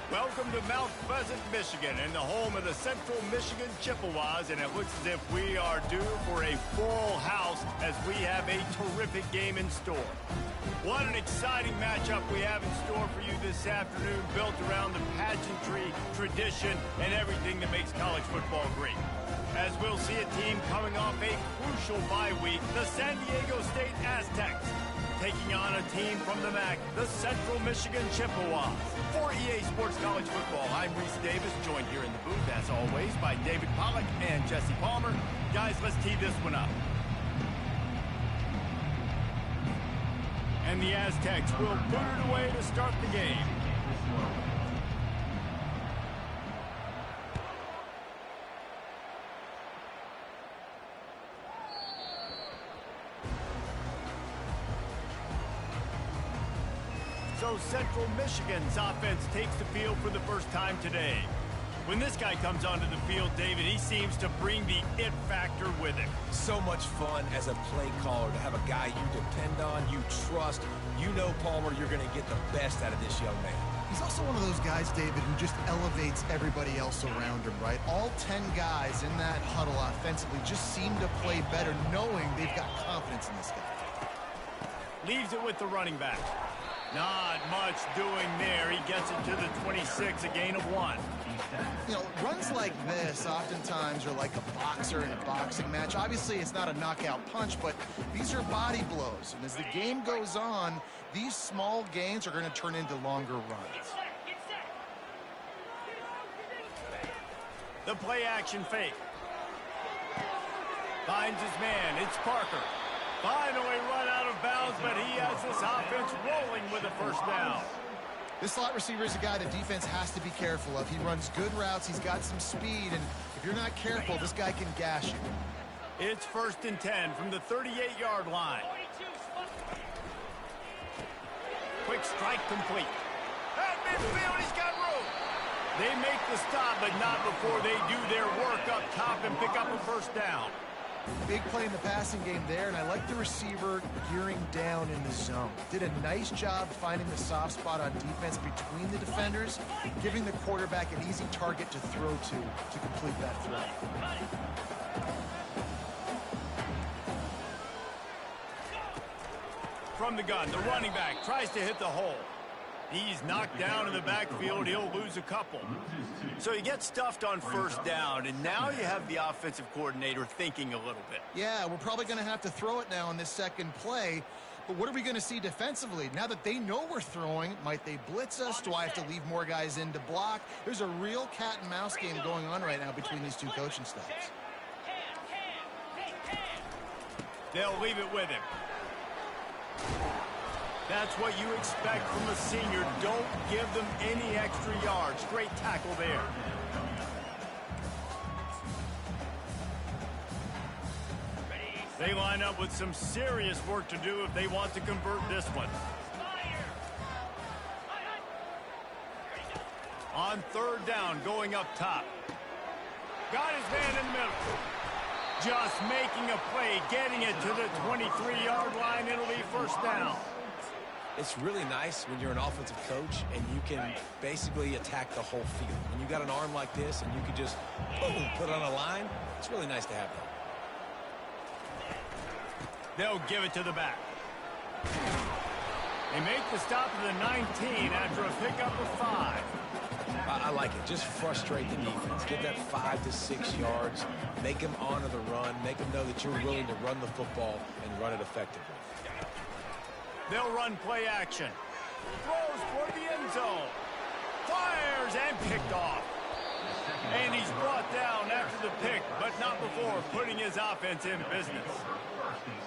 Welcome to Mount Pleasant, Michigan, and the home of the Central Michigan Chippewas, and it looks as if we are due for a full house as we have a terrific game in store. What an exciting matchup we have in store for you this afternoon, built around the pageantry, tradition, and everything that makes college football great. As we'll see a team coming off a crucial bye week, the San Diego State Aztecs, taking on a team from the MAC, the Central Michigan Chippewas. For EA Sports College Football, I'm Reese Davis, joined here in the booth, as always, by David Pollack and Jesse Palmer. Guys, let's tee this one up. And the Aztecs will put it away to start the game. So Central Michigan's offense takes the field for the first time today. When this guy comes onto the field, David, he seems to bring the it factor with him. So much fun as a play caller to have a guy you depend on, you trust. You know, Palmer, you're going to get the best out of this young man. He's also one of those guys, David, who just elevates everybody else around him, right? All 10 guys in that huddle offensively just seem to play better knowing they've got confidence in this guy. Leaves it with the running back. Not much doing there. He gets it to the 26, a gain of 1. You know, runs like this oftentimes are like a boxer in a boxing match. Obviously, it's not a knockout punch, but these are body blows. And as the game goes on, these small gains are going to turn into longer runs. The play-action fake. Finds his man. It's Parker. Finally run out of bounds, but he has this offense rolling with a first down. This slot receiver is a guy the defense has to be careful of. He runs good routes. He's got some speed, and if you're not careful, this guy can gash you. It's 1st and 10 from the 38-yard line. Quick strike complete. At midfield, he's got room. They make the stop, but not before they do their work up top and pick up a first down. Big play in the passing game there, and I like the receiver gearing down in the zone. Did a nice job finding the soft spot on defense between the defenders, giving the quarterback an easy target to throw to complete that throw. From the gun, the running back tries to hit the hole. He's knocked down in the backfield. He'll lose a couple. So he gets stuffed on first down, and now you have the offensive coordinator thinking a little bit. Yeah, we're probably going to have to throw it now in this second play. But what are we going to see defensively? Now that they know we're throwing, might they blitz us? Do I have to leave more guys in to block? There's a real cat and mouse game going on right now between these two coaching staffs. They'll leave it with him. That's what you expect from a senior. Don't give them any extra yards. Great tackle there. They line up with some serious work to do if they want to convert this one. On 3rd down, going up top. Got his man in the middle. Just making a play, getting it to the 23-yard line. It'll be first down. It's really nice when you're an offensive coach and you can basically attack the whole field. When you got an arm like this and you can just, boom, put it on a line, it's really nice to have that. They'll give it to the back. They make the stop at the 19 after a pickup of 5. I like it. Just frustrate the defense. Get that 5 to 6 yards. Make them honor the run. Make them know that you're willing to run the football and run it effectively. They'll run play action. Throws toward the end zone. Fires and picked off. And he's brought down after the pick, but not before putting his offense in business.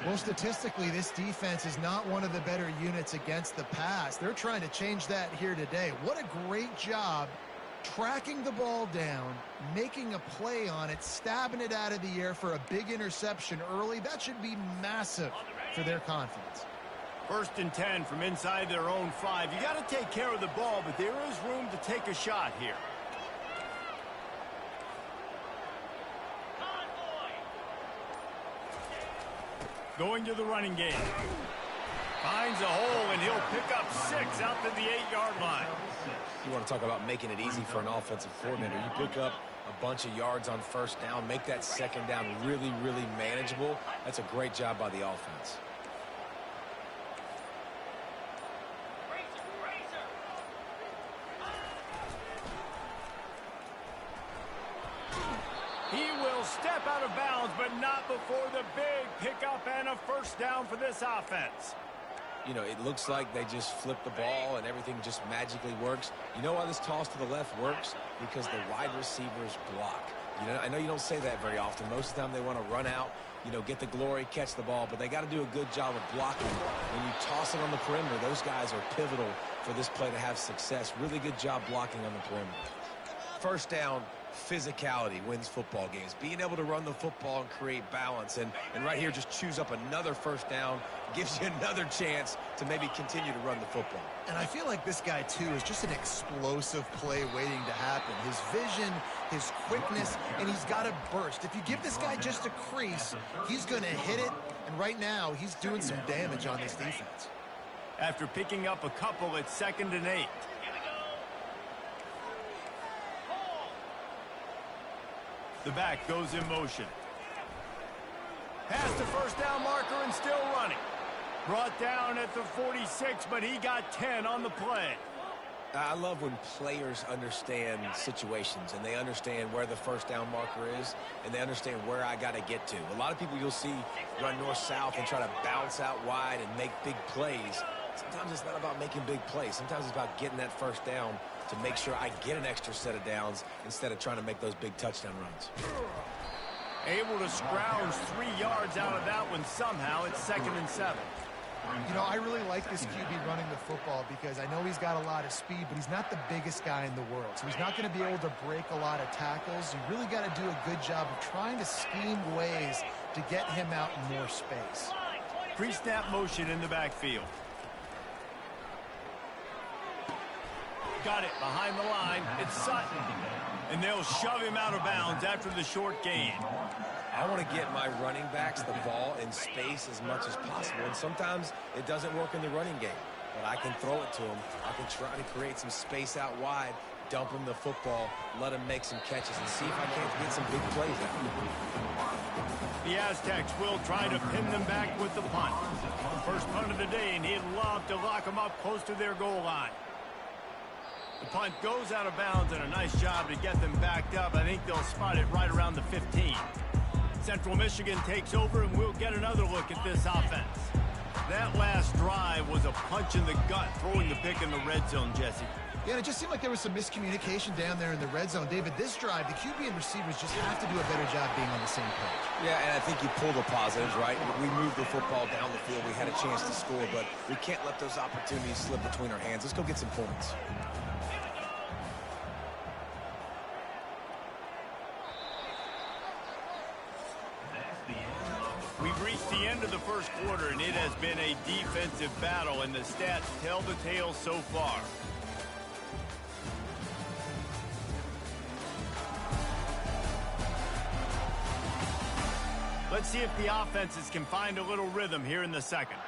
Well, statistically, this defense is not one of the better units against the pass. They're trying to change that here today. What a great job tracking the ball down, making a play on it, stabbing it out of the air for a big interception early. That should be massive for their confidence. 1st and 10 from inside their own 5. You got to take care of the ball, but there is room to take a shot here. Going to the running game. Finds a hole, and he'll pick up 6 out to the 8-yard line. You want to talk about making it easy for an offensive coordinator. You pick up a bunch of yards on first down, make that second down really, really manageable. That's a great job by the offense. He will step out of bounds, but not before the big pickup and a first down for this offense. You know, it looks like they just flip the ball and everything just magically works. You know why this toss to the left works? Because the wide receivers block. You know, I know you don't say that very often. Most of the time they want to run out, you know, get the glory, catch the ball, but they got to do a good job of blocking. When you toss it on the perimeter, those guys are pivotal for this play to have success. Really good job blocking on the perimeter. First down, physicality wins football games. Being able to run the football and create balance. And right here, just choose up another first down. Gives you another chance to maybe continue to run the football. And I feel like this guy, too, is just an explosive play waiting to happen. His vision, his quickness, and he's got a burst. If you give this guy just a crease, he's going to hit it. And right now, he's doing some damage on this defense. After picking up a couple, it's 2nd and 8. The back goes in motion. Past the first down marker and still running. Brought down at the 46, but he got 10 on the play. I love when players understand situations and they understand where the first down marker is and they understand where I got to get to. A lot of people you'll see run north-south and try to bounce out wide and make big plays. Sometimes it's not about making big plays. Sometimes it's about getting that first down to make sure I get an extra set of downs instead of trying to make those big touchdown runs. Able to scrounge 3 yards out of that one somehow. It's 2nd and 7. You know, I really like this QB running the football because I know he's got a lot of speed, but he's not the biggest guy in the world. So he's not going to be able to break a lot of tackles. You really got to do a good job of trying to scheme ways to get him out in more space. Pre-snap motion in the backfield. Got it behind the line. It's Sutton. And they'll shove him out of bounds after the short gain. I want to get my running backs the ball in space as much as possible. And sometimes it doesn't work in the running game. But I can throw it to him. I can try to create some space out wide, dump him the football, let him make some catches, and see if I can't get some big plays out. The Aztecs will try to pin them back with the punt. First punt of the day, and he'd love to lock them up close to their goal line. The punt goes out of bounds, and a nice job to get them backed up. I think they'll spot it right around the 15. Central Michigan takes over, and we'll get another look at this offense. That last drive was a punch in the gut, throwing the pick in the red zone, Jesse. Yeah, it just seemed like there was some miscommunication down there in the red zone. David, this drive, the QB and receivers just have to do a better job being on the same page. Yeah, and I think you pull the positives, right? We moved the football down the field. We had a chance to score, but we can't let those opportunities slip between our hands. Let's go get some points. We've reached the end of the first quarter, and it has been a defensive battle, and the stats tell the tale so far. Let's see if the offenses can find a little rhythm here in the second.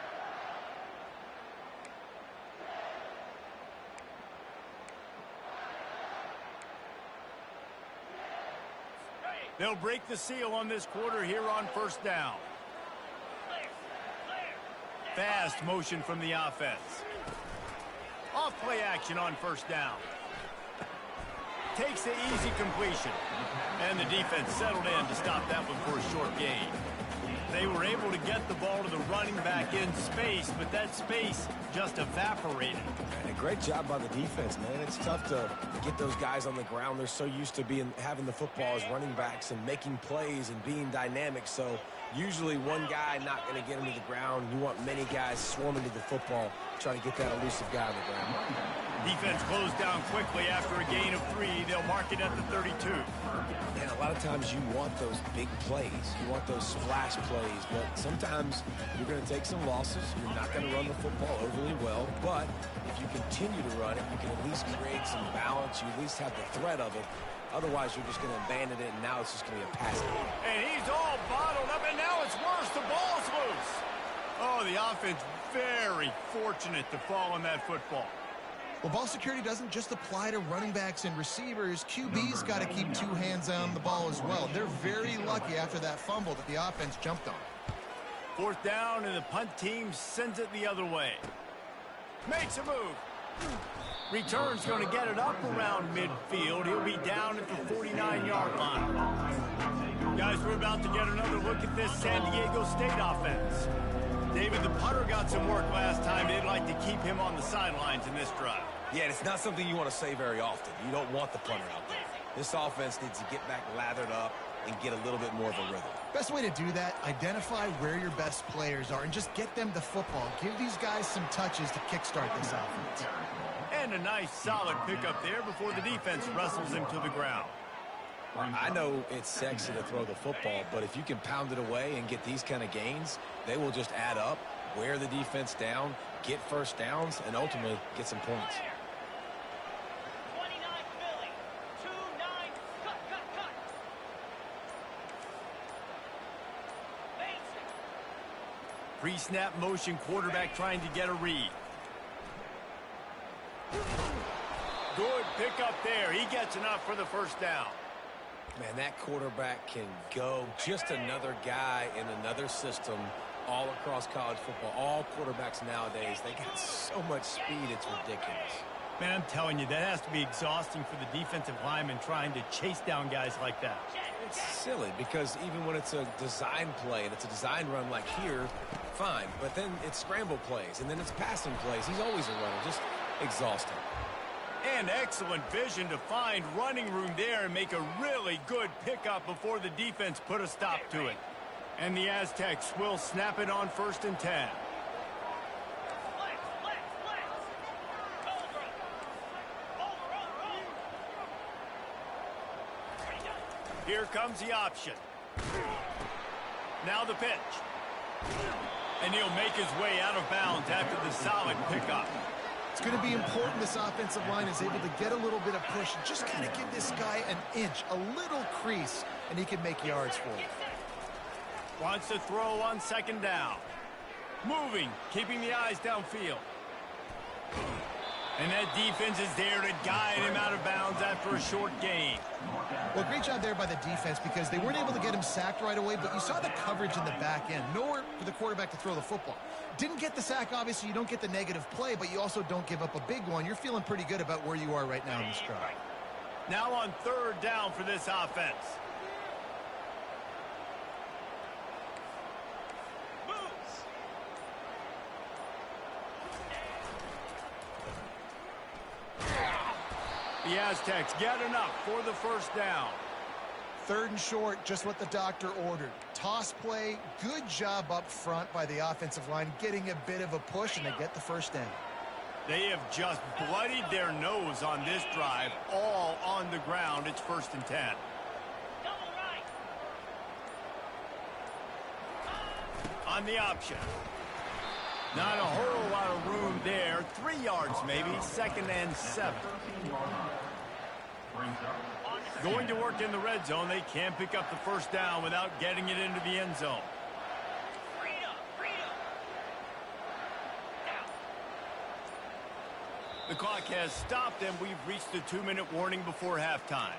They'll break the seal on this quarter here on first down. Fast motion from the offense. Off play action on first down. Takes the easy completion. And the defense settled in to stop that one for a short gain. They were able to get the ball to the running back in space, but that space just evaporated. And a great job by the defense, man. It's tough to get those guys on the ground. They're so used to having the football as running backs and making plays and being dynamic. So usually one guy not going to get him to the ground. You want many guys swarming to the football, trying to get that elusive guy on the ground. Defense closed down quickly after a gain of 3. They'll mark it at the 32. Man, a lot of times you want those big plays. You want those splash plays, but sometimes you're going to take some losses. You're not going to run the football overly well, but if you continue to run it, you can at least create some balance. You at least have the threat of it. Otherwise, you're just going to abandon it, and now it's just going to be a pass game. And he's all bottled up, and now it's worse. The ball's loose. Oh, the offense very fortunate to fall on that football. Well, ball security doesn't just apply to running backs and receivers. QB's got to keep two hands on the ball as well. They're very lucky after that fumble that the offense jumped on. Fourth down, and the punt team sends it the other way. Makes a move. Return's going to get it up around midfield. He'll be down at the 49-yard line. Guys, we're about to get another look at this San Diego State offense. David, the punter got some work last time. They'd like to keep him on the sidelines in this drive. Yeah, it's not something you want to say very often. You don't want the punter out there. This offense needs to get back lathered up and get a little bit more of a rhythm. Best way to do that, identify where your best players are and just get them the football. Give these guys some touches to kickstart this offense. And a nice, solid pickup there before the defense wrestles him to the ground. I know it's sexy to throw the football, but if you can pound it away and get these kind of gains, they will just add up, wear the defense down, get first downs, and ultimately get some points. Pre-snap motion quarterback trying to get a read. Good pickup there. He gets enough for the first down. Man, that quarterback can go. Just another guy in another system all across college football. All quarterbacks nowadays, they got so much speed, it's ridiculous. Man, I'm telling you, that has to be exhausting for the defensive lineman trying to chase down guys like that. It's silly because even when it's a design play and it's a design run like here, fine. But then it's scramble plays and then it's passing plays. He's always a runner. Just exhausting. And excellent vision to find running room there and make a really good pickup before the defense put a stop to it. And the Aztecs will snap it on 1st and 10. Here comes the option. Now the pitch. And he'll make his way out of bounds after the solid pickup. It's going to be important this offensive line is able to get a little bit of push. Just kind of give this guy an inch, a little crease, and he can make yards for it. Wants to throw on 2nd down. Moving, keeping the eyes downfield. And that defense is there to guide him out of bounds after a short gain. Well, great job there by the defense because they weren't able to get him sacked right away, but you saw the coverage in the back end. Nowhere for the quarterback to throw the football. Didn't get the sack, obviously. You don't get the negative play, but you also don't give up a big one. You're feeling pretty good about where you are right now in this drive. Now on 3rd down for this offense. The Aztecs get enough for the 1st down. 3rd and short, just what the doctor ordered. Toss play, good job up front by the offensive line, getting a bit of a push, and they get the 1st down. They have just bloodied their nose on this drive, all on the ground. It's 1st and 10. On the option. Not a whole lot of room there. 3 yards maybe, 2nd and 7. Going to work in the red zone. They can't pick up the 1st down without getting it into the end zone. The clock has stopped, and we've reached the 2-minute warning before halftime.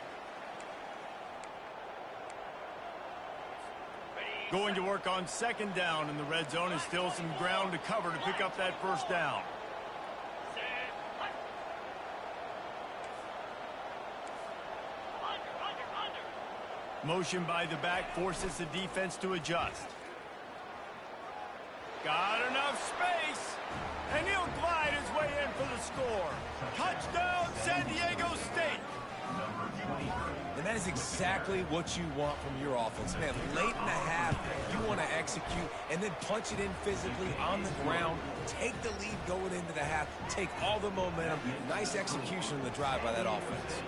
Going to work on 2nd down in the red zone, and still some ground to cover to pick up that 1st down. Motion by the back forces the defense to adjust. Got enough space, and he'll glide his way in for the score. Touchdown, San Diego State. And that is exactly what you want from your offense. Man, late in the half, you want to execute and then punch it in physically on the ground. Take the lead going into the half. Take all the momentum. Nice execution in the drive by that offense.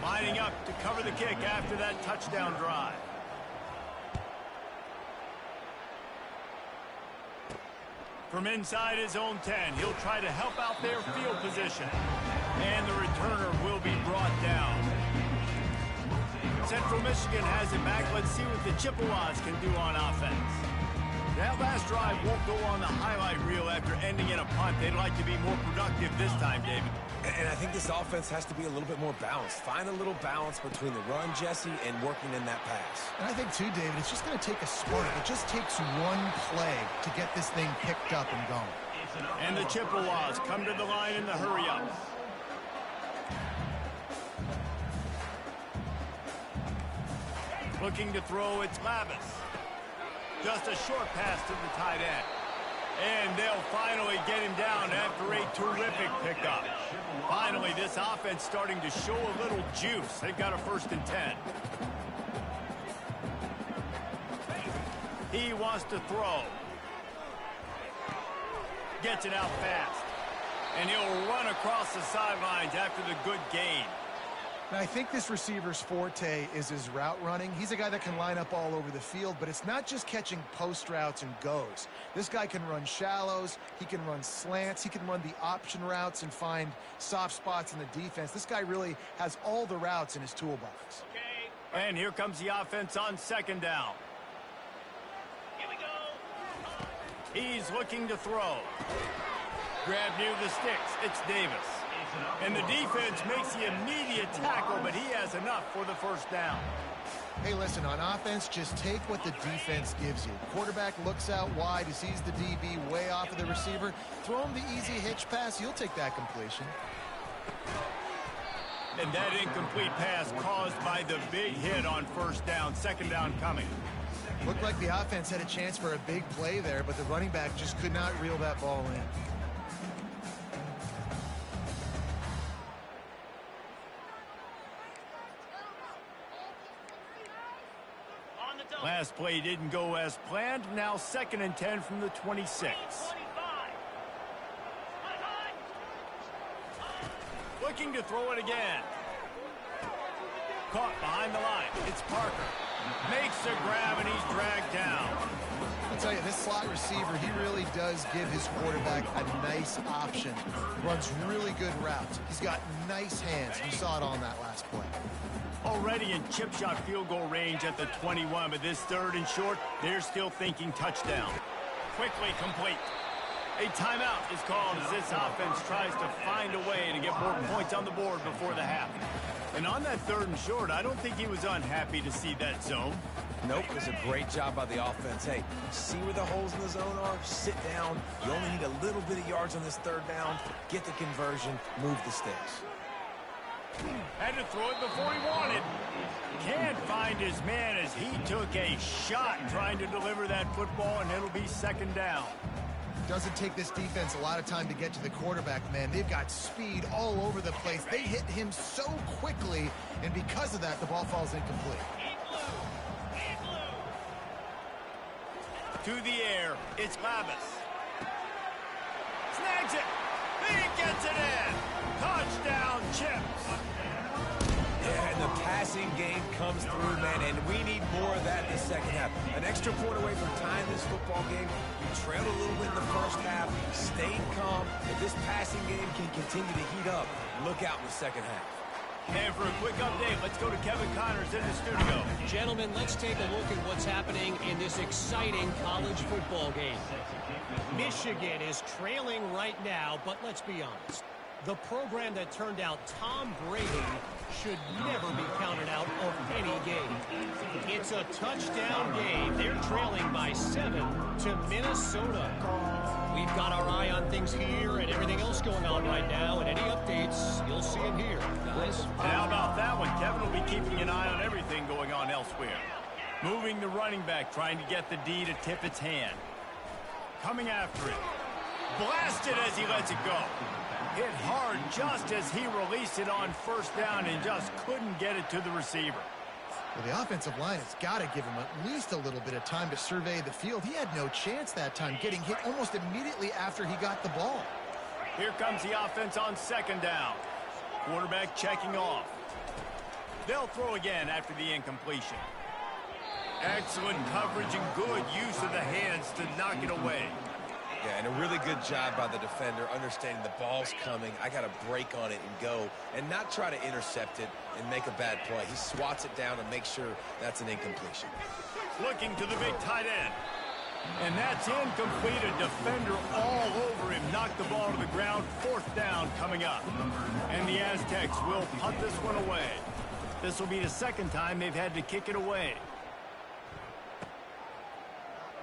Lining up to cover the kick after that touchdown drive. From inside his own 10, he'll try to help out their field position. And the returner will be brought down. Central Michigan has it back. Let's see what the Chippewas can do on offense. That last drive won't go on the highlight reel after ending in a punt. They'd like to be more productive this time, David. And I think this offense has to be a little bit more balanced. Find a little balance between the run, Jesse, and working in that pass. And I think, too, David, it's just going to take a spark. It just takes one play to get this thing picked up and going. And the Chippewas come to the line in the hurry-up. Looking to throw, it's Lavis. Just a short pass to the tight end. And they'll finally get him down after a terrific pickup. Finally, this offense starting to show a little juice. They've got a 1st and 10. He wants to throw. Gets it out fast. And he'll run across the sidelines after the good gain. Now, I think this receiver's forte is his route running. He's a guy that can line up all over the field, but it's not just catching post routes and goes. This guy can run shallows, he can run slants, he can run the option routes and find soft spots in the defense. This guy really has all the routes in his toolbox. Okay. And here comes the offense on 2nd down. Here we go. He's looking to throw. Grab near the sticks. It's Davis. And the defense makes the immediate tackle, but he has enough for the 1st down. Hey, listen, on offense, just take what the defense gives you. Quarterback looks out wide, he sees the DB way off of the receiver. Throw him the easy hitch pass, you'll take that completion. And that incomplete pass caused by the big hit on 1st down, 2nd down coming. Looked like the offense had a chance for a big play there, but the running back just could not reel that ball in. Last play didn't go as planned. Now 2nd and 10 from the 26. Looking to throw it again. Caught behind the line. It's Parker. Makes the grab and he's dragged down. I'll tell you, this slot receiver, he really does give his quarterback a nice option. Runs really good routes. He's got nice hands. You saw it on that last play. Already in chip shot field goal range at the 21, but this 3rd and short, they're still thinking touchdown. Quickly complete. A timeout is called as this offense tries to find a way to get more points on the board before the half. And on that 3rd and short, I don't think he was unhappy to see that zone. Nope, it was a great job by the offense. Hey, see where the holes in the zone are? Sit down. You only need a little bit of yards on this 3rd down. Get the conversion. Move the sticks. Had to throw it before he wanted. Can't find his man as he took a shot trying to deliver that football, and it'll be 2nd down. Doesn't take this defense a lot of time to get to the quarterback, man. They've got speed all over the place. They hit him so quickly, and because of that, the ball falls incomplete. To the air, it's Lavis. Snags it. He gets it in. Touchdown, Chips. Yeah, and the passing game comes through, man, and we need more of that in the 2nd half. An extra point away from tying this football game. We trailed a little bit in the 1st half, stayed calm. If this passing game can continue to heat up, look out in the 2nd half. And for a quick update, let's go to Kevin Connors in the studio. Gentlemen, let's take a look at what's happening in this exciting college football game. Michigan is trailing right now, but let's be honest. The program that turned out Tom Brady should never be counted out of any game. It's a touchdown game. They're trailing by 7 to Minnesota. We've got our eye on things here and everything else going on right now, and any updates, you'll see them here, guys. And how about that one? Kevin will be keeping an eye on everything going on elsewhere. Moving the running back, trying to get the D to tip its hand. Coming after it. Blasted as he lets it go. Hit hard just as he released it on 1st down and just couldn't get it to the receiver. Well, the offensive line has got to give him at least a little bit of time to survey the field. He had no chance that time, getting hit almost immediately after he got the ball. Here comes the offense on 2nd down. Quarterback checking off. They'll throw again after the incompletion. Excellent coverage and good use of the hands to knock it away. Yeah, and a really good job by the defender understanding the ball's coming. I got to break on it and go and not try to intercept it and make a bad play. He swats it down and makes sure that's an incompletion. Looking to the big tight end. And that's incomplete. A defender all over him. Knocked the ball to the ground. 4th down coming up. And the Aztecs will punt this one away. This will be the 2nd time they've had to kick it away.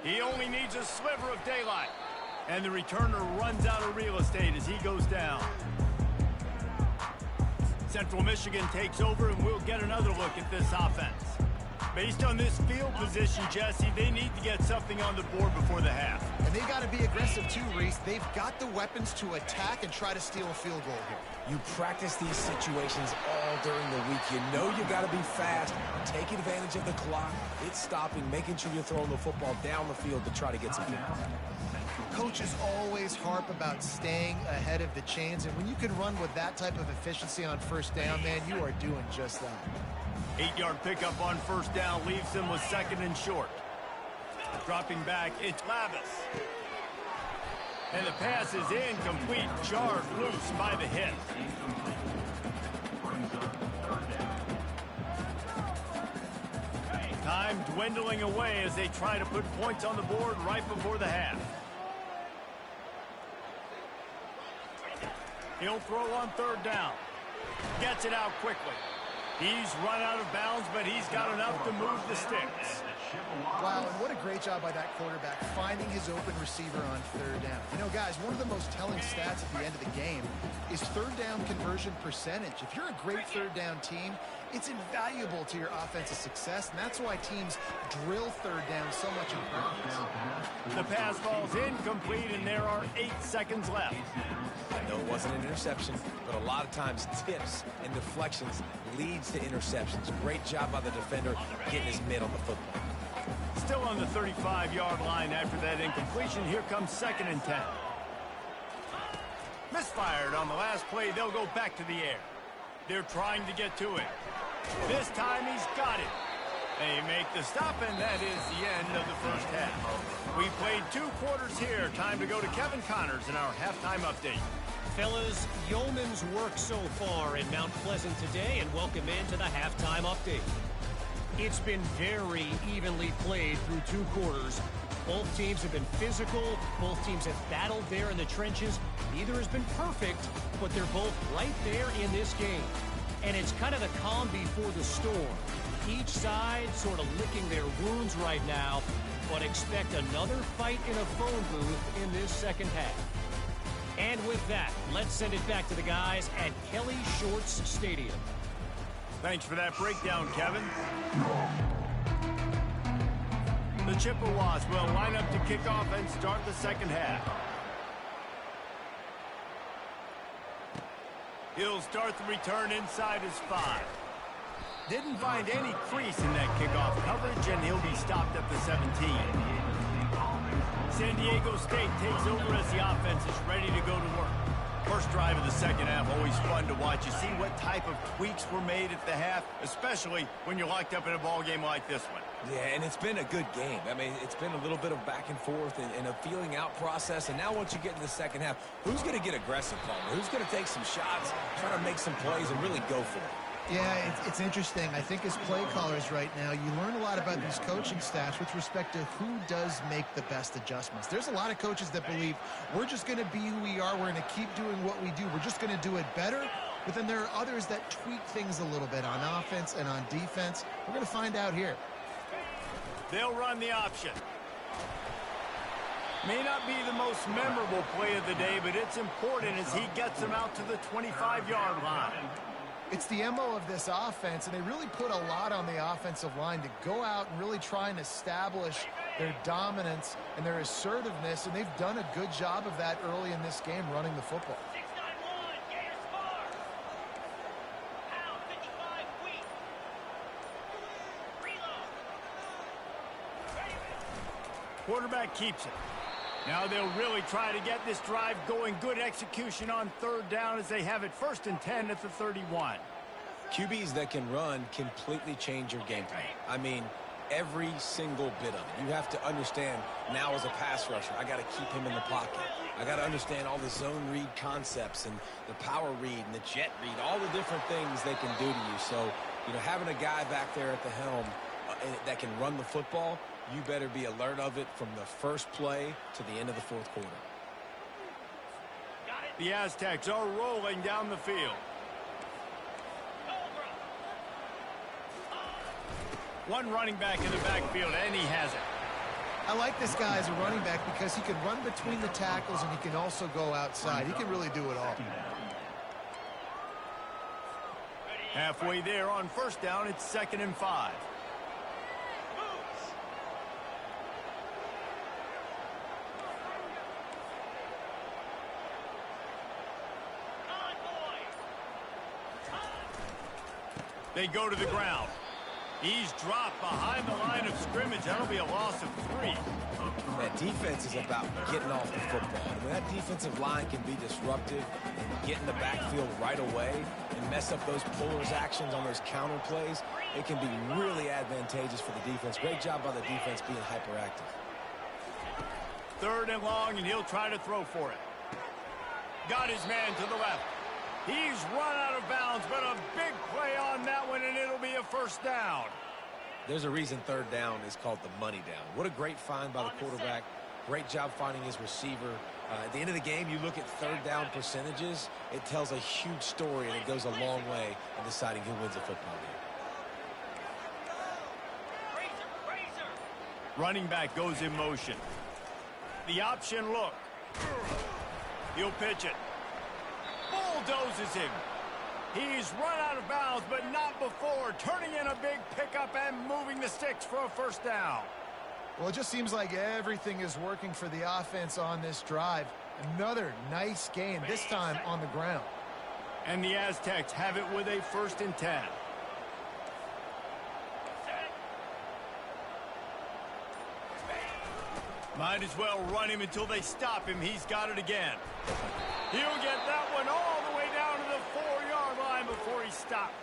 He only needs a sliver of daylight. And the returner runs out of real estate as he goes down. Central Michigan takes over, and we'll get another look at this offense. Based on this field position, Jesse, they need to get something on the board before the half. And they've got to be aggressive too, Reese. They've got the weapons to attack and try to steal a field goal here. You practice these situations all during the week. You know you got to be fast, take advantage of the clock, it's stopping, making sure you're throwing the football down the field to try to get some points. Coaches always harp about staying ahead of the chains, and when you can run with that type of efficiency on 1st down, man, you are doing just that. 8-yard pickup on 1st down leaves them with 2nd and short. Dropping back, it's Lavis. And the pass is incomplete, jarred loose by the hit. Time dwindling away as they try to put points on the board right before the half. He'll throw on 3rd down. Gets it out quickly. He's run out of bounds, but he's got enough to move the sticks. Wow, and what a great job by that quarterback, finding his open receiver on 3rd down. You know, guys, one of the most telling stats at the end of the game is 3rd down conversion percentage. If you're a great 3rd down team, it's invaluable to your offensive success, and that's why teams drill 3rd down so much in practice. The pass ball's incomplete, and there are 8 seconds left. I know it wasn't an interception, but a lot of times tips and deflections leads to interceptions. Great job by the defender getting his mid on the football. Still on the 35-yard line after that incompletion. Here comes 2nd and 10. Misfired on the last play. They'll go back to the air. They're trying to get to it. This time he's got it. They make the stop, and that is the end of the 1st half. We played 2 quarters here. Time to go to Kevin Connors in our halftime update. Fellas, yeoman's work so far in Mount Pleasant today, and welcome into the halftime update. It's been very evenly played through 2 quarters. Both teams have been physical. Both teams have battled there in the trenches. Neither has been perfect, but they're both right there in this game. And it's kind of the calm before the storm. Each side sort of licking their wounds right now, but expect another fight in a phone booth in this 2nd half. And with that, let's send it back to the guys at Kelly Shorts Stadium. Thanks for that breakdown, Kevin. The Chippewas will line up to kick off and start the 2nd half. He'll start the return inside his 5. Didn't find any crease in that kickoff coverage, and he'll be stopped at the 17. San Diego State takes over as the offense is ready to go to work. First drive of the 2nd half, always fun to watch. You see what type of tweaks were made at the half, especially when you're locked up in a ball game like this one. Yeah, and it's been a good game. I mean, it's been a little bit of back and forth and a feeling out process. And now once you get in the 2nd half, who's going to get aggressive, Palmer? Who's going to take some shots, try to make some plays, and really go for it? Yeah, it's interesting. I think as play callers right now, you learn a lot about these coaching staffs with respect to who does make the best adjustments. There's a lot of coaches that believe we're just going to be who we are. We're going to keep doing what we do. We're just going to do it better. But then there are others that tweak things a little bit on offense and on defense. We're going to find out here. They'll run the option. May not be the most memorable play of the day, but it's important as he gets them out to the 25-yard line. It's the MO of this offense, and they really put a lot on the offensive line to go out and really try and establish their dominance and their assertiveness, and they've done a good job of that early in this game running the football. Quarterback keeps it. Now they'll really try to get this drive going. Good execution on 3rd down as they have it 1st and 10 at the 31. QBs that can run completely change your game plan. I mean, every single bit of it. You have to understand now as a pass rusher, I got to keep him in the pocket. I got to understand all the zone read concepts and the power read and the jet read, all the different things they can do to you. So, you know, having a guy back there at the helm that can run the football, You better be alert of it from the first play to the end of the fourth quarter. The Aztecs are rolling down the field. One running back in the backfield, and he has it. I like this guy as a running back because he can run between the tackles and he can also go outside. He can really do it all. Halfway there on first down, it's 2nd and 5. They go to the ground. He's dropped behind the line of scrimmage. That'll be a loss of 3. That defense is about getting off the football. When that defensive line can be disruptive and get in the backfield right away and mess up those pullers actions on those counter plays, it can be really advantageous for the defense. Great job by the defense being hyperactive. 3rd and long, and he'll try to throw for it. Got his man to the left. He's run out of bounds, but a big play on that one, and it'll be a first down. There's a reason 3rd down is called the money down. What a great find by the quarterback. Great job finding his receiver. At the end of the game, you look at 3rd down percentages. It tells a huge story, and it goes a long way in deciding who wins a football game. Running back goes in motion. The option look. He'll pitch it. Bulldozes him. He's run out of bounds, but not before. Turning in a big pickup and moving the sticks for a first down. Well, it just seems like everything is working for the offense on this drive. Another nice gain, this time on the ground. And the Aztecs have it with a 1st and 10. Might as well run him until they stop him. He's got it again. He'll get that one all the way down to the 4-yard line before he stopped.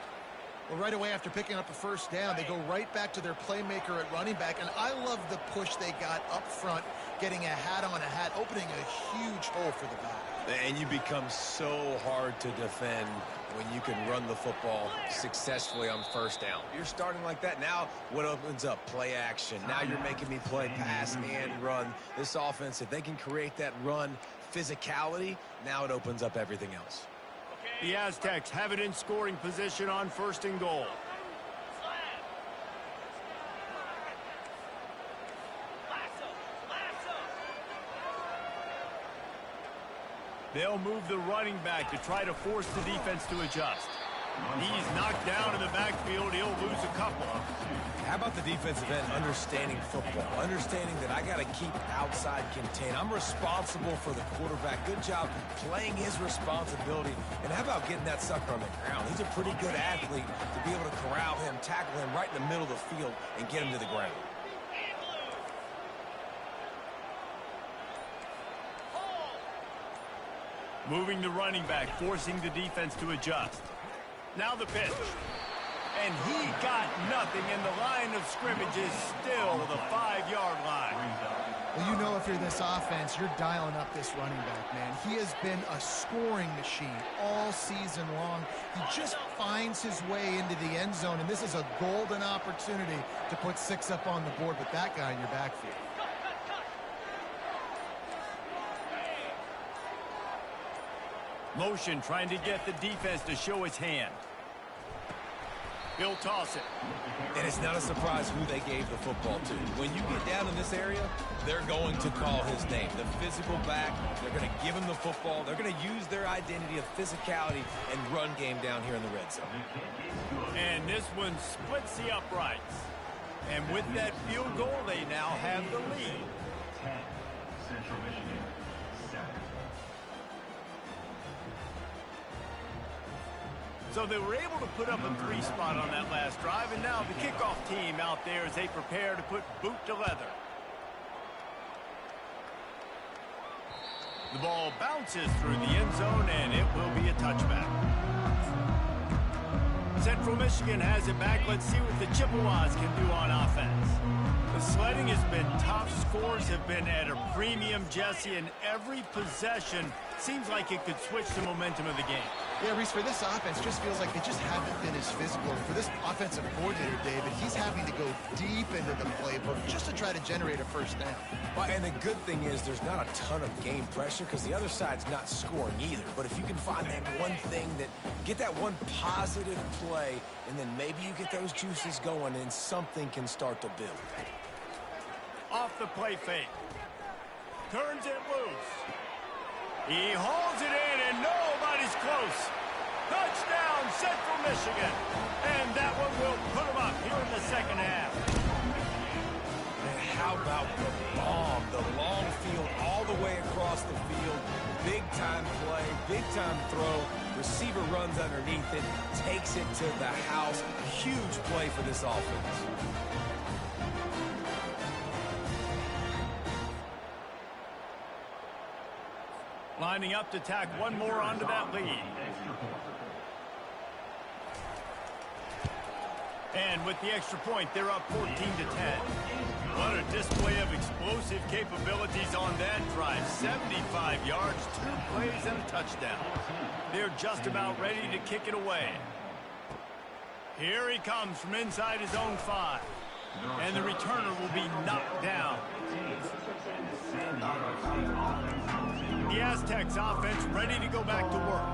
Well, right away after picking up a first down, they go right back to their playmaker at running back. And I love the push they got up front, getting a hat on a hat, opening a huge hole for the back. And you become so hard to defend when you can run the football successfully on first down. You're starting like that. Now what opens up? Play action. Now you're making me play pass and run. This offense, if they can create that run physicality, now it opens up everything else. The Aztecs have it in scoring position on 1st and goal. They'll move the running back to try to force the defense to adjust. He's knocked down in the backfield. He'll lose a couple. How about the defensive end understanding football? Understanding that I got to keep outside contained. I'm responsible for the quarterback. Good job playing his responsibility. And how about getting that sucker on the ground? He's a pretty good athlete to be able to corral him, tackle him right in the middle of the field, and get him to the ground. Moving the running back, forcing the defense to adjust. Now the pitch. And he got nothing, and the line of scrimmage is still the 5-yard line. Well, you know if you're this offense, you're dialing up this running back, man. He has been a scoring machine all season long. He just finds his way into the end zone, and this is a golden opportunity to put 6 up on the board with that guy in your backfield. Motion trying to get the defense to show his hand. He'll toss it. And it's not a surprise who they gave the football to. When you get down in this area, they're going to call his name. The physical back, they're going to give him the football. They're going to use their identity of physicality and run game down here in the red zone. And this one splits the uprights. And with that field goal, they now have the lead. 10, Central Michigan, 7. So they were able to put up a 3 spot on that last drive, and now the kickoff team out there as they prepare to put boot to leather. The ball bounces through the end zone, and it will be a touchback. Central Michigan has it back. Let's see what the Chippewas can do on offense. The sledding has been tough. Scores have been at a premium, Jesse, and every possession seems like it could switch the momentum of the game. Yeah, Reese, for this offense, just feels like they just haven't been as physical. For this offensive coordinator, David, he's having to go deep into the playbook just to try to generate a first down. Well, and the good thing is there's not a ton of game pressure because the other side's not scoring either. But if you can find that one thing get that one positive play, and then maybe you get those juices going and something can start to build. Off the play fake. Turns it loose. He hauls it in, and nobody's close. Touchdown, Central Michigan. And that one will put them up here in the second half. And how about the bomb? The long field all the way across the field. Big-time play, big-time throw. Receiver runs underneath it, takes it to the house. Huge play for this offense. Lining up to tack one more onto that lead. And with the extra point, they're up 14-10. What a display of explosive capabilities on that drive. 75 yards, 2 plays, and a touchdown. They're just about ready to kick it away. Here he comes from inside his own 5. And the returner will be knocked down. The Aztecs offense ready to go back to work.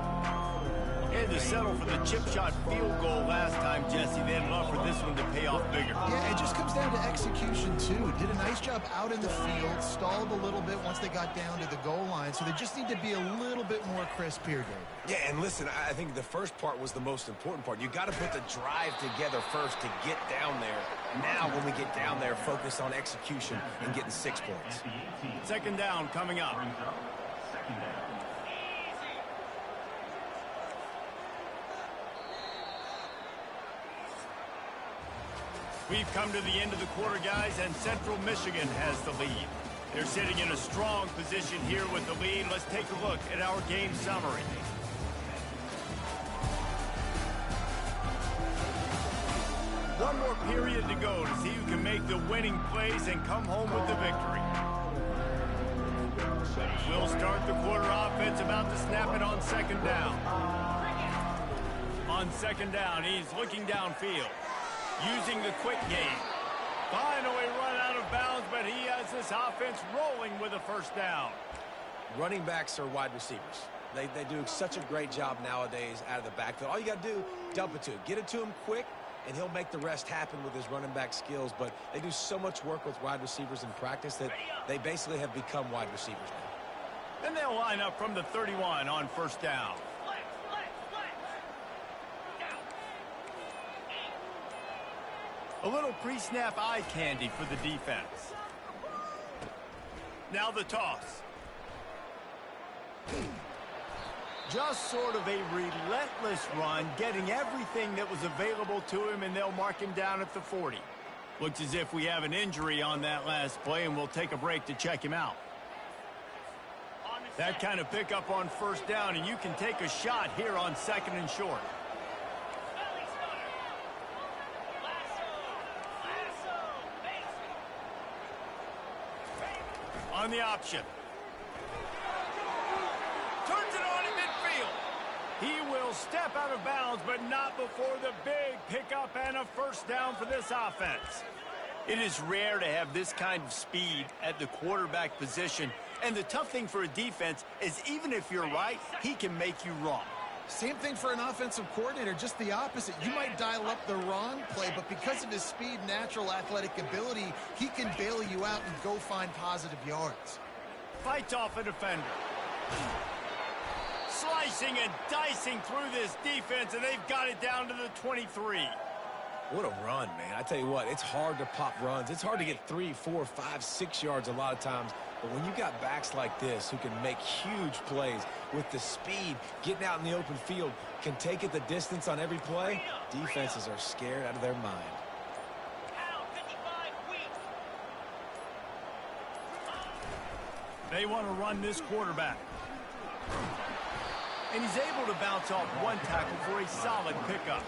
And to settle for the chip shot field goal last time, Jesse. They'd love for this one to pay off bigger. Yeah, it just comes down to execution, too. Did a nice job out in the field, stalled a little bit once they got down to the goal line, so they just need to be a little bit more crisp here, David. Yeah, and listen, I think the first part was the most important part. You got to put the drive together first to get down there. Now, when we get down there, focus on execution and getting 6 points. Second down coming up. We've come to the end of the quarter, guys, and Central Michigan has the lead. They're sitting in a strong position here with the lead. Let's take a look at our game summary. One more period to go to see who can make the winning plays and come home with the victory. We'll start the quarter offense about to snap it on second down. On second down, he's looking downfield. Using the quick game. Finally run out of bounds, but he has this offense rolling with a first down. Running backs are wide receivers. They do such a great job nowadays out of the backfield. All you got to do, dump it to him. Get it to him quick, and he'll make the rest happen with his running back skills. But they do so much work with wide receivers in practice that they basically have become wide receivers now. And they'll line up from the 31 on first down. A little pre-snap eye candy for the defense. Now the toss. Just sort of a relentless run, getting everything that was available to him, and they'll mark him down at the 40. Looks as if we have an injury on that last play, and we'll take a break to check him out. That kind of pickup on first down, and you can take a shot here on second and short. On the option. Turns it on in midfield. He will step out of bounds, but not before the big pickup and a first down for this offense. It is rare to have this kind of speed at the quarterback position, and the tough thing for a defense is even if you're right, he can make you wrong. Same thing for an offensive coordinator, just the opposite. You might dial up the wrong play, but because of his speed, natural athletic ability, he can bail you out and go find positive yards. Fights off a defender. Slicing and dicing through this defense, and they've got it down to the 23. What a run, man. I tell you what, it's hard to pop runs. It's hard to get 3, 4, 5, 6 yards a lot of times. But when you got backs like this who can make huge plays with the speed, getting out in the open field, can take it the distance on every play, defenses are scared out of their mind. They want to run this quarterback. And he's able to bounce off one tackle for a solid pickup.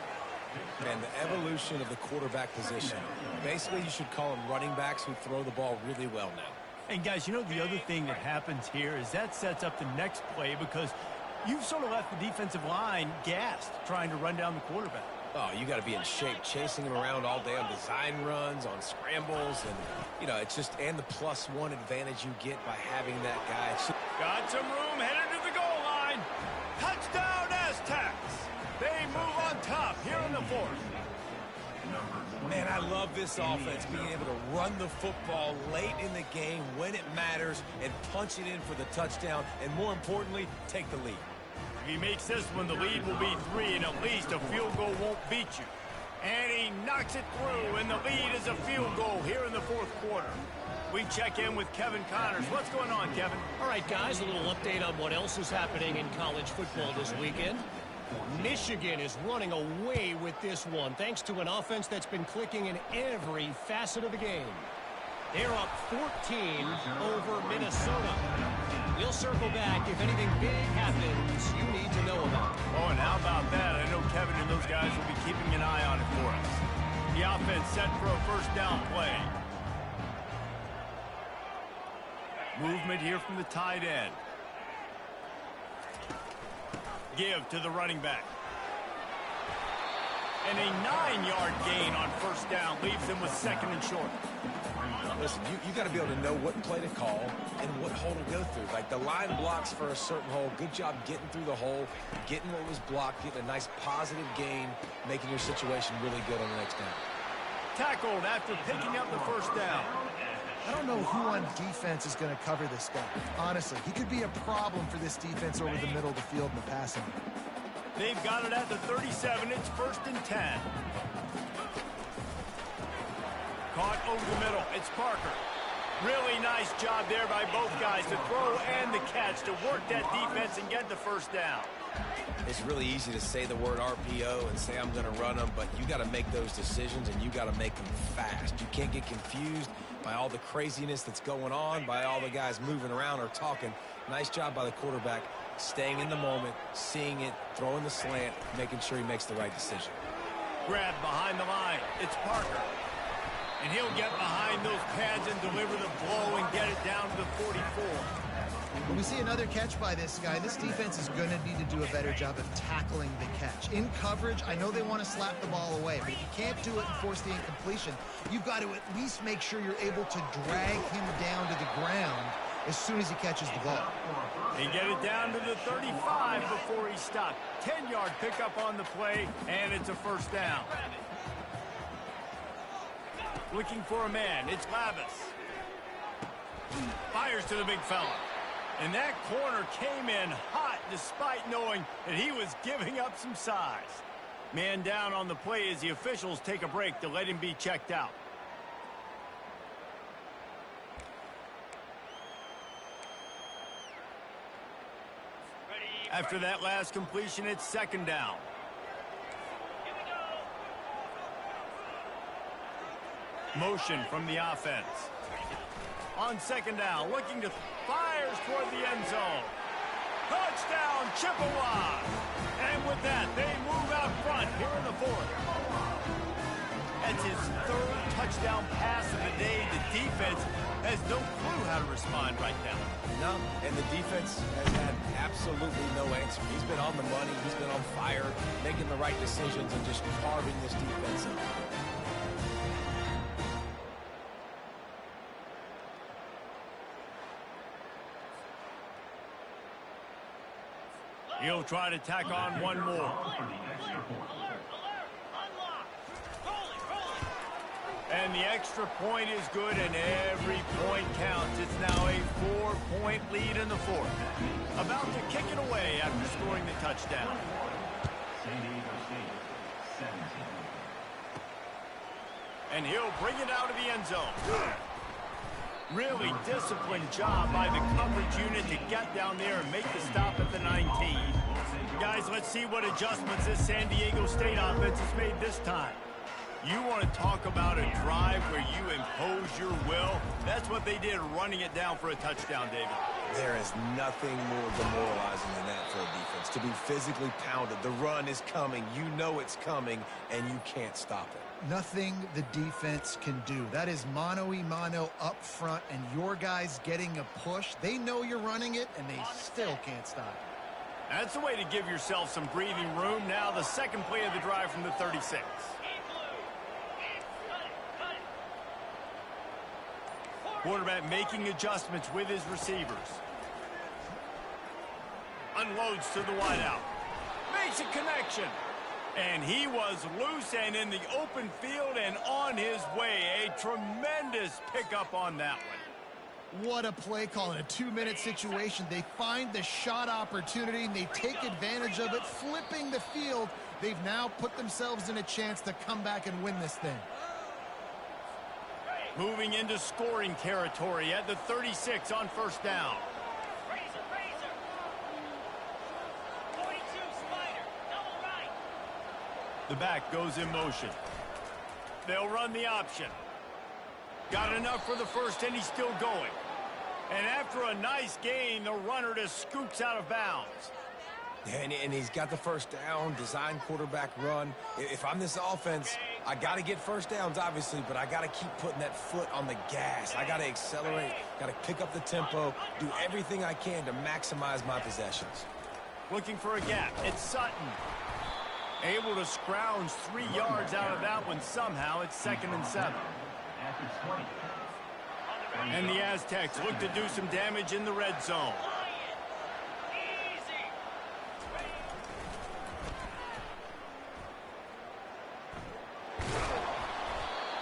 And the evolution of the quarterback position. Basically, you should call them running backs who throw the ball really well now. And guys, you know, the other thing that happens here is that sets up the next play because you've sort of left the defensive line gassed trying to run down the quarterback. Oh, you got to be in shape, chasing him around all day on design runs, on scrambles, and, you know, it's just, and the +1 advantage you get by having that guy. Got some room, headed to the goal line. Touchdown, Aztecs. They move on top here in the fourth. Man, I love this offense, being able to run the football late in the game when it matters and punch it in for the touchdown, and more importantly, take the lead. If he makes this one, the lead will be 3, and at least a field goal won't beat you. And he knocks it through, and the lead is a field goal here in the fourth quarter. We check in with Kevin Connors. What's going on, Kevin? All right, guys, a little update on what else is happening in college football this weekend. Michigan is running away with this one, thanks to an offense that's been clicking in every facet of the game. They're up 14 over Minnesota. We'll circle back if anything big happens you need to know about. Oh, and how about that? I know Kevin and those guys will be keeping an eye on it for us. The offense set for a first down play. Movement here from the tight end. Give to the running back. And a 9-yard gain on first down leaves them with second and short. Listen, you got to be able to know what play to call and what hole to go through. Like the line blocks for a certain hole. Good job getting through the hole, getting what was blocked, getting a nice positive gain, making your situation really good on the next down. Tackled after picking up the first down. I don't know who on defense is going to cover this guy. Honestly, he could be a problem for this defense over the middle of the field in the passing game. They've got it at the 37. It's 1st and 10. Caught over the middle. It's Parker. Really nice job there by both guys to throw and the catch to work that defense and get the first down. It's really easy to say the word RPO and say I'm going to run them, but you got to make those decisions and you got to make them fast. You can't get confused by all the craziness that's going on, by all the guys moving around or talking. Nice job by the quarterback, staying in the moment, seeing it, throwing the slant, making sure he makes the right decision. Grab behind the line. It's Parker. And he'll get behind those pads and deliver the blow and get it down to the 44. When we see another catch by this guy, this defense is going to need to do a better job of tackling the catch. In coverage, I know they want to slap the ball away, but if you can't do it and force the incompletion, you've got to at least make sure you're able to drag him down to the ground as soon as he catches the ball. They get it down to the 35 before he stopped. 10-yard pickup on the play, and it's a first down. Looking for a man. It's Lavis. Fires to the big fella. And that corner came in hot despite knowing that he was giving up some size. Man down on the play as the officials take a break to let him be checked out. After that last completion, it's 2nd down. Motion from the offense. On 2nd down, looking to fires toward the end zone. Touchdown, Chippewa! And with that, they move out front here in the 4th. That's his 3rd touchdown pass of the day. The defense has no clue how to respond right now. No, and the defense has had absolutely no answer. He's been on the money. He's been on fire, making the right decisions and just carving this defense up. He'll try to tack on one more. And the extra point is good, and every point counts. It's now a 4-point lead in the 4th. About to kick it away after scoring the touchdown. And he'll bring it out of the end zone. Really disciplined job by the coverage unit to get down there and make the stop at the 19. Guys, let's see what adjustments this San Diego State offense has made this time. You want to talk about a drive where you impose your will? That's what they did, running it down for a touchdown, David. There is nothing more demoralizing than that for a defense. To be physically pounded. The run is coming. You know it's coming, and you can't stop it. Nothing the defense can do. That is mano-a-mano up front, and your guys getting a push. They know you're running it, and they still can't stop it. That's the way to give yourself some breathing room. Now the second play of the drive from the 36. Quarterback making adjustments with his receivers. Unloads to the wideout. Makes a connection. And he was loose and in the open field and on his way. A tremendous pickup on that one. What a play call in a 2-minute situation. They find the shot opportunity, and they take advantage of it, flipping the field. They've now put themselves in a chance to come back and win this thing. Moving into scoring territory at the 36 on first down. The back goes in motion. They'll run the option. Got enough for the first, and he's still going. And after a nice gain, the runner just scoots out of bounds. And he's got the first down, design quarterback run. If I'm this offense, I got to get first downs, obviously, but I got to keep putting that foot on the gas. I got to accelerate, got to pick up the tempo, do everything I can to maximize my possessions. Looking for a gap. It's Sutton. Able to scrounge 3 yards out of that one somehow. It's 2nd and 7. After 20. And the Aztecs look to do some damage in the red zone.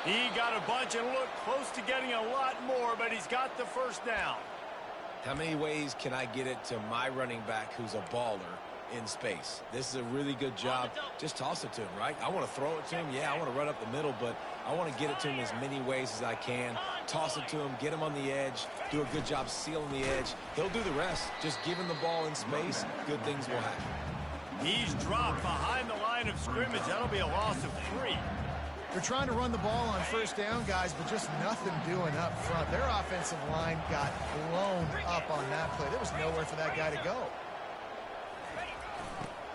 He got a bunch and looked close to getting a lot more, but he's got the first down. How many ways can I get it to my running back who's a baller in space? This is a really good job. Just toss it to him, right? I want to throw it to him. Yeah, I want to run up the middle, but I want to get it to him as many ways as I can. Toss it to him, get him on the edge, do a good job sealing the edge. He'll do the rest. Just give him the ball in space, good things will happen. He's dropped behind the line of scrimmage. That'll be a loss of 3. They're trying to run the ball on first down, guys, but just nothing doing up front. Their offensive line got blown up on that play. There was nowhere for that guy to go.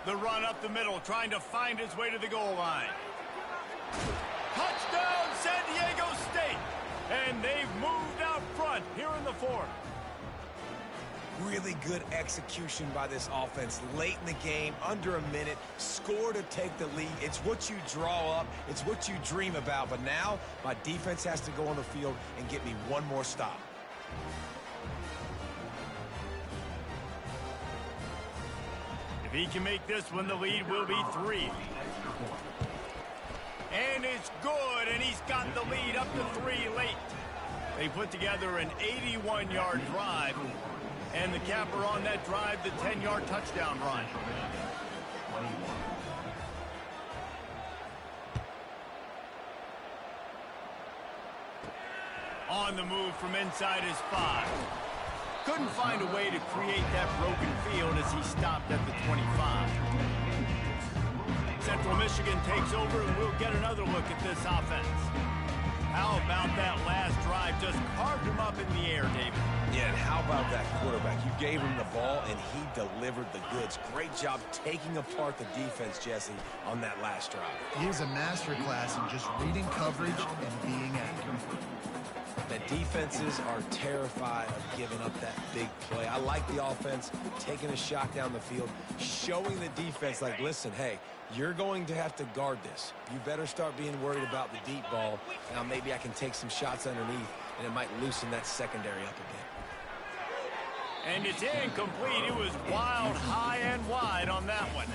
The run up the middle, trying to find his way to the goal line. Touchdown, San Diego State! And they've moved out front here in the 4th. Really good execution by this offense late in the game, under a minute, score to take the lead. It's what you draw up, it's what you dream about, but now my defense has to go on the field and get me one more stop. If he can make this one, the lead will be 3. And it's good, and he's got the lead up to 3 late. They put together an 81-yard drive. And the capper on that drive, the 10-yard touchdown run. On the move from inside his 5. Couldn't find a way to create that broken field as he stopped at the 25. Central Michigan takes over, and we'll get another look at this offense. How about that last drive? Just carved him up in the air, David. Yeah, and how about that quarterback? You gave him the ball, and he delivered the goods. Great job taking apart the defense, Jesse, on that last drive. He is a masterclass in just reading coverage and being accurate. The defenses are terrified of giving up that big play. I like the offense taking a shot down the field, showing the defense, like, listen, hey, you're going to have to guard this. You better start being worried about the deep ball. Now maybe I can take some shots underneath, and it might loosen that secondary up a bit. And it's incomplete. It was wild, high, and wide on that one.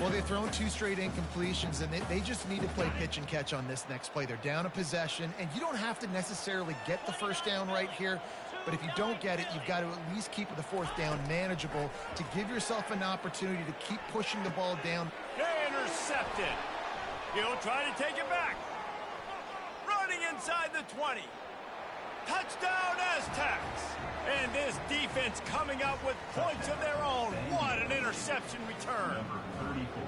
Well, they've thrown 2 straight incompletions, and they just need to play pitch and catch on this next play. They're down a possession, and you don't have to necessarily get the first down right here, but if you don't get it, you've got to at least keep the 4th down manageable to give yourself an opportunity to keep pushing the ball down. Intercepted. He'll try to take it back. Running inside the 20. Touchdown, Aztecs. And this defense coming up with points of their own. What an interception return. Number 34.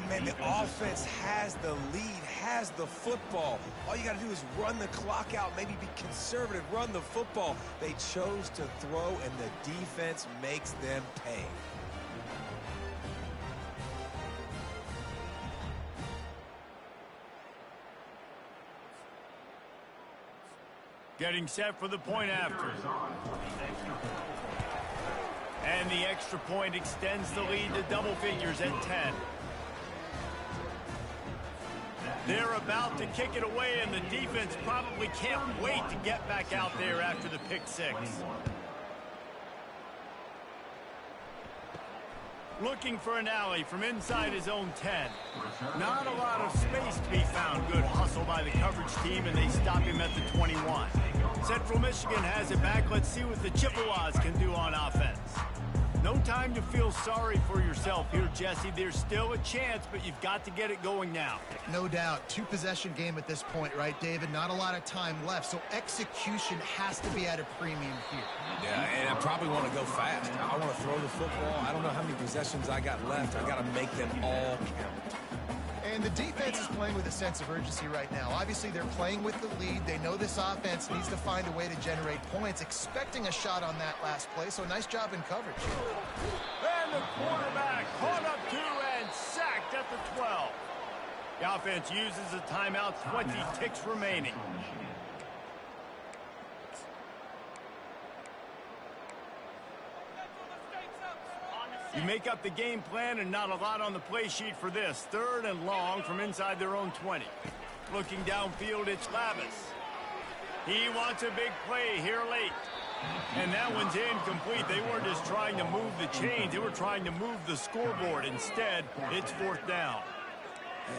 And, man, the offense has the lead, has the football. All you got to do is run the clock out, maybe be conservative, run the football. They chose to throw, and the defense makes them pay. Getting set for the point after. And the extra point extends the lead to double figures at 10. They're about to kick it away, and the defense probably can't wait to get back out there after the pick six. Looking for an alley from inside his own 10. Not a lot of space to be found. Good hustle by the coverage team, and they stop him at the 21. Central Michigan has it back. Let's see what the Chippewas can do on offense. No time to feel sorry for yourself here, Jesse. There's still a chance, but you've got to get it going now. No doubt. Two-possession game at this point, right, David? Not a lot of time left, so execution has to be at a premium here. Yeah, and I probably want to go fast. I want to throw the football. I don't know how many possessions I got left. I got to make them all count. And the defense is playing with a sense of urgency right now. Obviously, they're playing with the lead. They know this offense needs to find a way to generate points, expecting a shot on that last play, so nice job in coverage. And the quarterback caught up to and sacked at the 12. The offense uses a timeout, 20 ticks remaining. You make up the game plan, and not a lot on the play sheet for this. 3rd and long from inside their own 20. Looking downfield, it's Lavis. He wants a big play here late. And that one's incomplete. They weren't just trying to move the chains. They were trying to move the scoreboard. Instead, it's 4th down.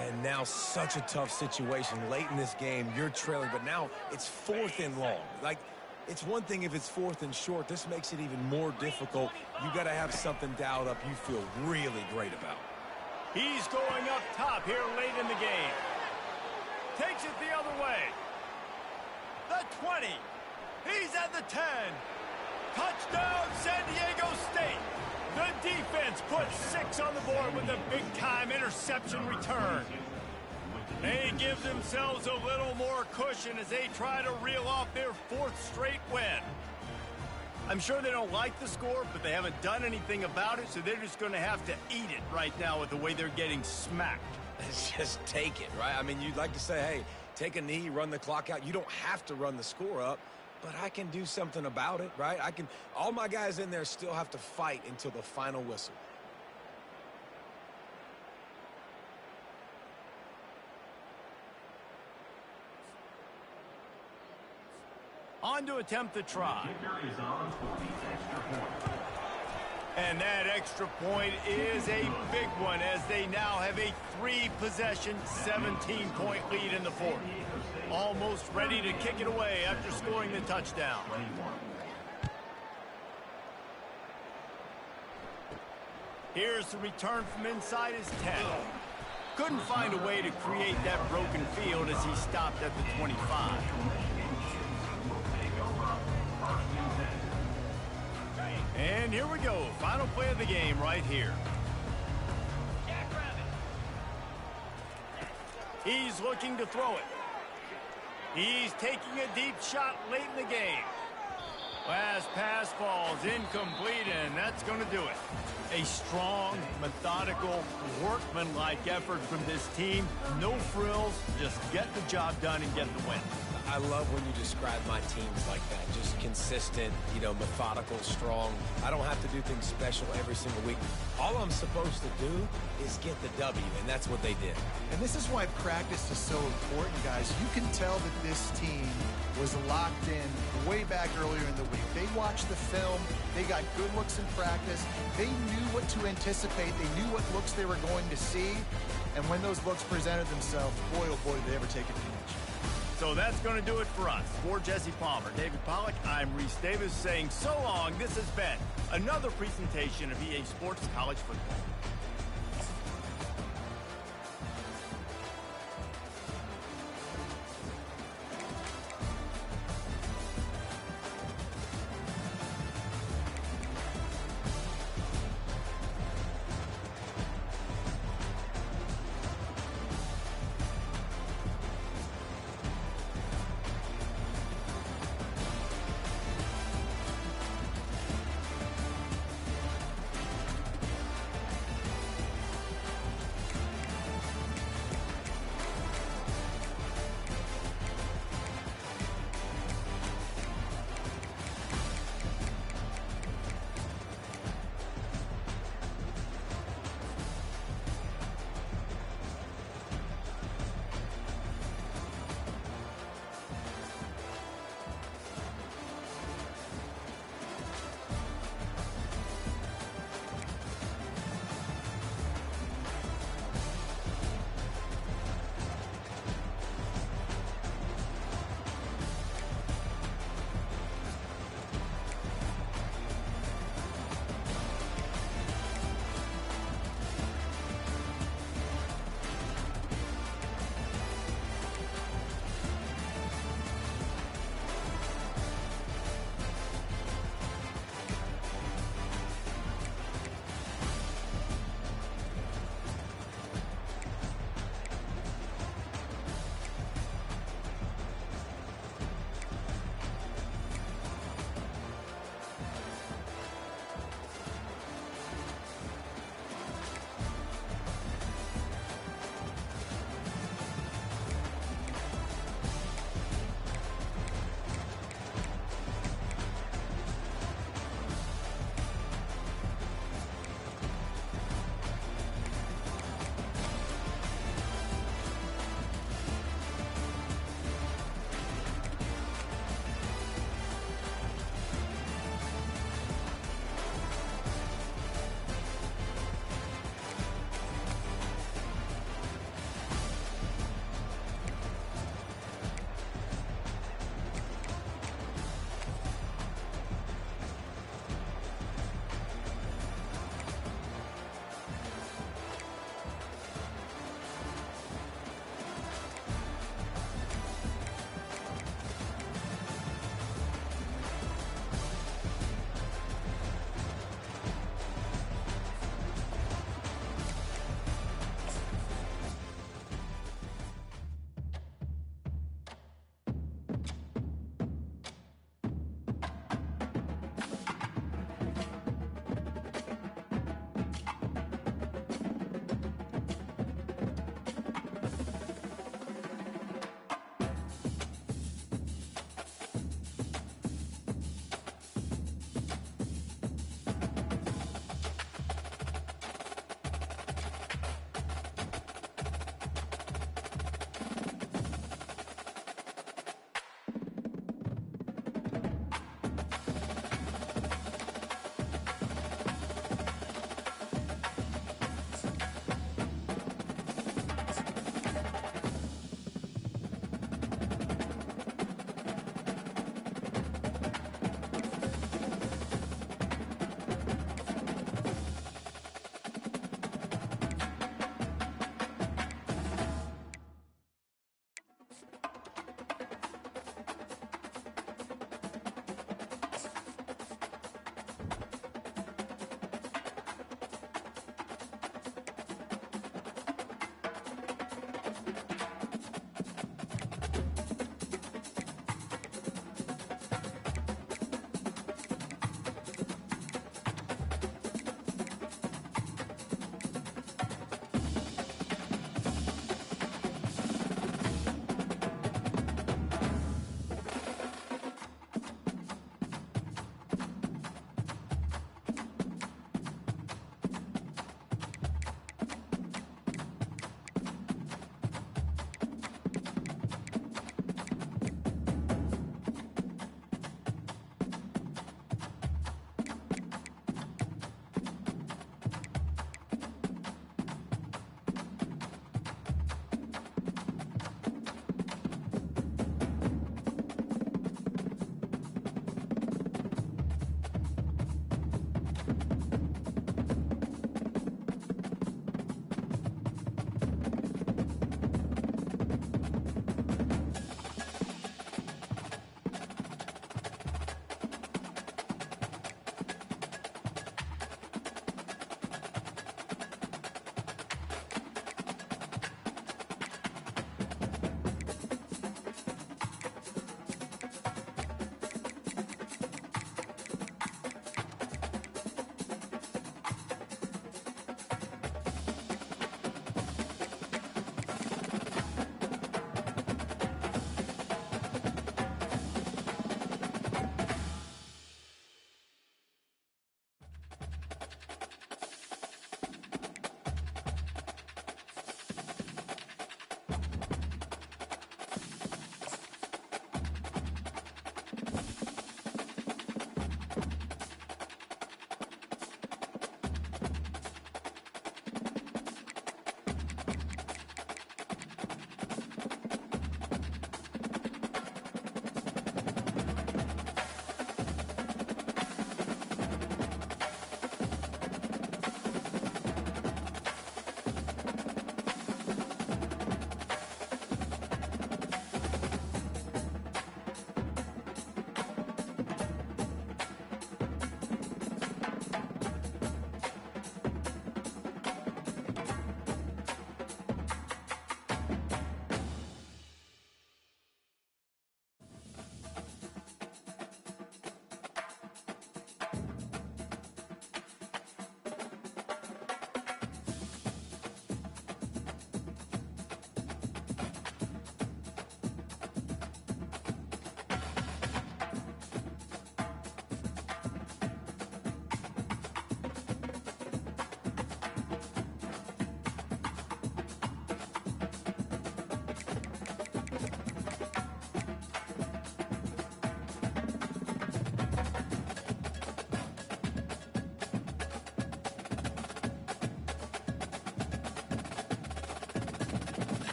And now such a tough situation. Late in this game, you're trailing, but now it's 4th and long. Like, it's one thing if it's 4th and short. This makes it even more difficult. You got to have something dialed up you feel really great about. He's going up top here late in the game. Takes it the other way. The 20. He's at the 10. Touchdown, San Diego State. The defense puts 6 on the board with a big-time interception return. They give themselves a little more cushion as they try to reel off their 4th straight win. I'm sure they don't like the score, but they haven't done anything about it, so they're just going to have to eat it right now with the way they're getting smacked. Just take it, right? I mean, you'd like to say, hey, take a knee, run the clock out. You don't have to run the score up, but I can do something about it, right? All my guys in there still have to fight until the final whistle. On to attempt the try. And that extra point is a big one as they now have a 3-possession, 17-point lead in the 4th. Almost ready to kick it away after scoring the touchdown. Here's the return from inside his 10. Couldn't find a way to create that broken field as he stopped at the 25. And here we go. Final play of the game right here. He's looking to throw it. He's taking a deep shot late in the game. Last pass falls incomplete, and that's going to do it. A strong, methodical, workmanlike effort from this team. No frills, just get the job done and get the win. I love when you describe my teams like that. Just consistent, methodical, strong. I don't have to do things special every single week. All I'm supposed to do is get the W, and that's what they did. And this is why practice is so important, guys. You can tell that this team was locked in way back earlier in the week. They watched the film. They got good looks in practice. They knew what to anticipate. They knew what looks they were going to see. And when those looks presented themselves, boy, oh boy, did they ever take advantage. So that's going to do it for us. For Jesse Palmer, David Pollack, I'm Reese Davis saying so long. This has been another presentation of EA Sports College Football.